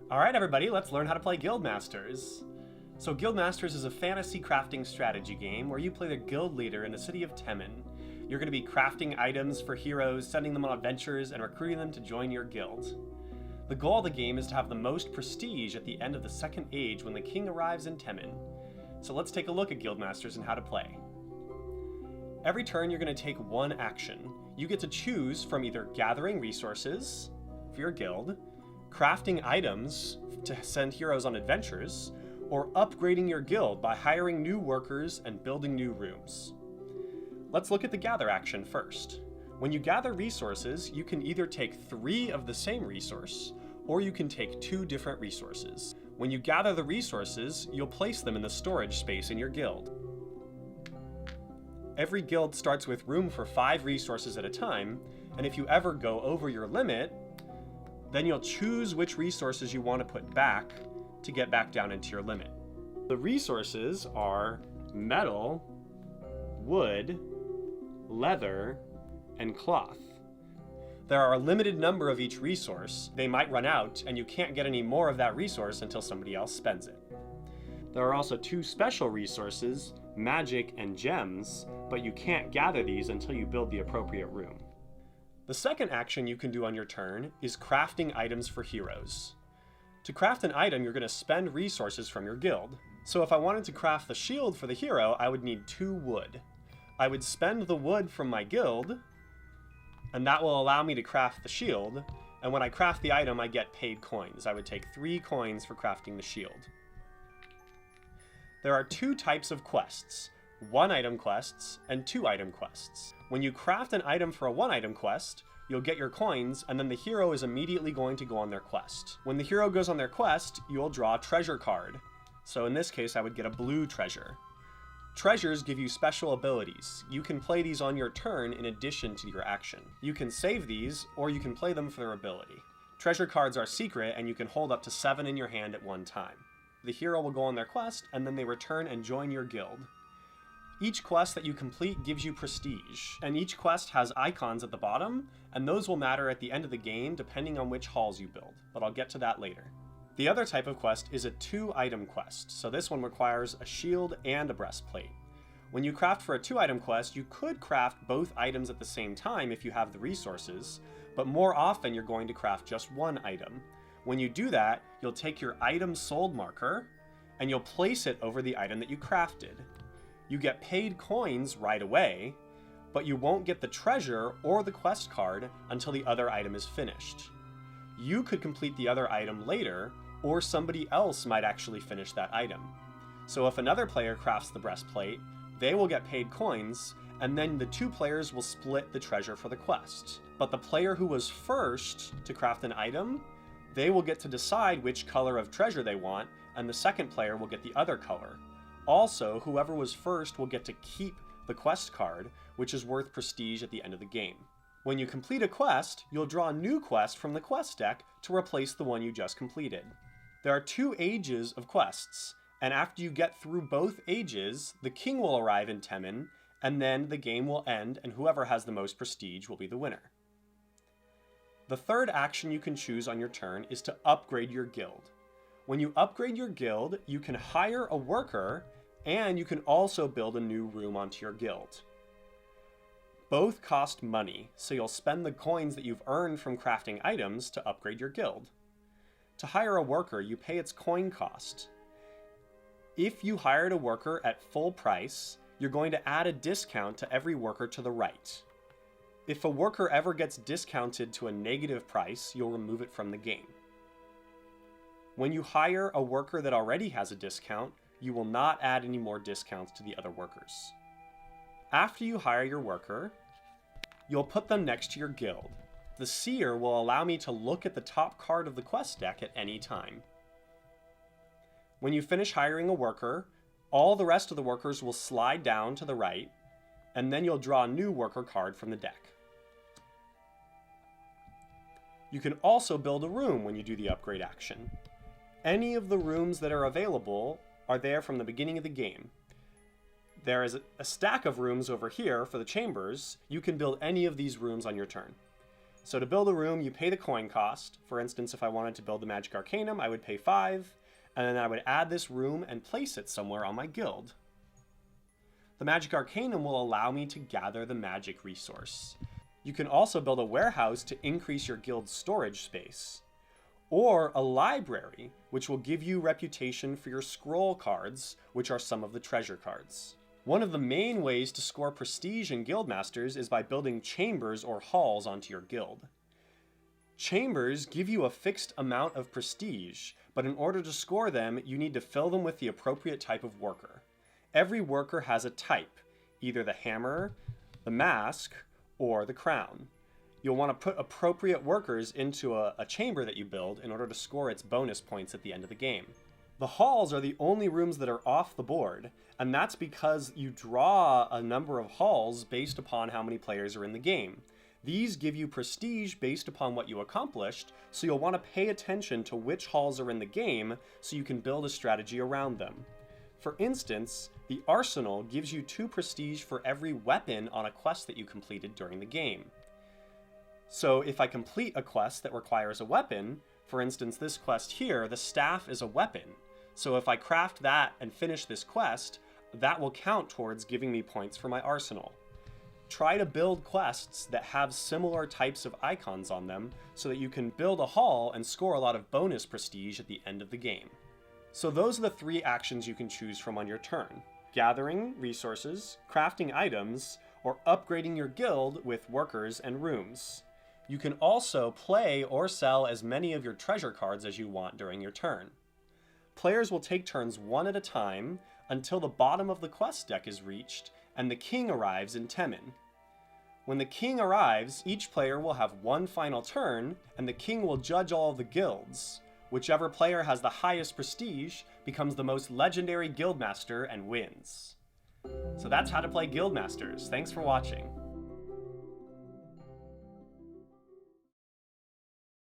Alright everybody, let's learn how to play Guildmasters. So Guildmasters is a fantasy crafting strategy game where you play the guild leader in the city of Temmin. You're going to be crafting items for heroes, sending them on adventures, and recruiting them to join your guild. The goal of the game is to have the most prestige at the end of the Second Age when the king arrives in Temmin. So let's take a look at Guildmasters and how to play. Every turn you're going to take one action. You get to choose from either gathering resources for your guild, crafting items to send heroes on adventures, or upgrading your guild by hiring new workers and building new rooms. Let's look at the gather action first. When you gather resources, you can either take 3 of the same resource, or you can take 2 different resources. When you gather the resources, you'll place them in the storage space in your guild. Every guild starts with room for 5 resources at a time, and if you ever go over your limit, then you'll choose which resources you want to put back to get back down into your limit. The resources are metal, wood, leather, and cloth. There are a limited number of each resource. They might run out, and you can't get any more of that resource until somebody else spends it. There are also 2 special resources, magic and gems, but you can't gather these until you build the appropriate room. The second action you can do on your turn is crafting items for heroes. To craft an item, you're going to spend resources from your guild. So if I wanted to craft the shield for the hero, I would need 2 wood. I would spend the wood from my guild, and that will allow me to craft the shield, and when I craft the item, I get paid coins. I would take 3 coins for crafting the shield. There are 2 types of quests, 1-item quests and 2-item quests. When you craft an item for a 1-item quest, you'll get your coins, and then the hero is immediately going to go on their quest. When the hero goes on their quest, you'll draw a treasure card. So in this case, I would get a blue treasure. Treasures give you special abilities. You can play these on your turn in addition to your action. You can save these, or you can play them for their ability. Treasure cards are secret, and you can hold up to 7 in your hand at one time. The hero will go on their quest, and then they return and join your guild. Each quest that you complete gives you prestige, and each quest has icons at the bottom, and those will matter at the end of the game depending on which halls you build, but I'll get to that later. The other type of quest is a 2-item quest, so this one requires a shield and a breastplate. When you craft for a 2-item quest, you could craft both items at the same time if you have the resources, but more often you're going to craft just 1 item. When you do that, you'll take your item sold marker, and you'll place it over the item that you crafted. You get paid coins right away, but you won't get the treasure or the quest card until the other item is finished. You could complete the other item later, or somebody else might actually finish that item. So if another player crafts the breastplate, they will get paid coins, and then the 2 players will split the treasure for the quest. But the player who was first to craft an item, they will get to decide which color of treasure they want, and the second player will get the other color. Also, whoever was first will get to keep the quest card, which is worth prestige at the end of the game. When you complete a quest, you'll draw a new quest from the quest deck to replace the one you just completed. There are 2 ages of quests, and after you get through both ages, the king will arrive in Temmin, and then the game will end, and whoever has the most prestige will be the winner. The third action you can choose on your turn is to upgrade your guild. When you upgrade your guild, you can hire a worker, and you can also build a new room onto your guild. Both cost money, so you'll spend the coins that you've earned from crafting items to upgrade your guild. To hire a worker, you pay its coin cost. If you hired a worker at full price, you're going to add a discount to every worker to the right. If a worker ever gets discounted to a negative price, you'll remove it from the game. When you hire a worker that already has a discount, you will not add any more discounts to the other workers. After you hire your worker, you'll put them next to your guild. The seer will allow me to look at the top card of the quest deck at any time. When you finish hiring a worker, all the rest of the workers will slide down to the right, and then you'll draw a new worker card from the deck. You can also build a room when you do the upgrade action. Any of the rooms that are available are there from the beginning of the game. There is a stack of rooms over here for the chambers. You can build any of these rooms on your turn. So to build a room, you pay the coin cost. For instance, if I wanted to build the Magic Arcanum, I would pay 5, and then I would add this room and place it somewhere on my guild. The Magic Arcanum will allow me to gather the magic resource. You can also build a warehouse to increase your guild's storage space, or a library, which will give you reputation for your scroll cards, which are some of the treasure cards. One of the main ways to score prestige in Guildmasters is by building chambers or halls onto your guild. Chambers give you a fixed amount of prestige, but in order to score them, you need to fill them with the appropriate type of worker. Every worker has a type, either the hammer, the mask, or the crown. You'll want to put appropriate workers into a chamber that you build in order to score its bonus points at the end of the game. The halls are the only rooms that are off the board, and that's because you draw a number of halls based upon how many players are in the game. These give you prestige based upon what you accomplished, so you'll want to pay attention to which halls are in the game so you can build a strategy around them. For instance, the Arsenal gives you 2 prestige for every weapon on a quest that you completed during the game. So if I complete a quest that requires a weapon, for instance this quest here, the staff is a weapon. So if I craft that and finish this quest, that will count towards giving me points for my arsenal. Try to build quests that have similar types of icons on them so that you can build a hall and score a lot of bonus prestige at the end of the game. So those are the 3 actions you can choose from on your turn: gathering resources, crafting items, or upgrading your guild with workers and rooms. You can also play or sell as many of your treasure cards as you want during your turn. Players will take turns one at a time until the bottom of the quest deck is reached and the king arrives in Temin. When the king arrives, each player will have one final turn, and the king will judge all of the guilds. Whichever player has the highest prestige becomes the most legendary guildmaster and wins. So that's how to play Guildmasters. Thanks for watching.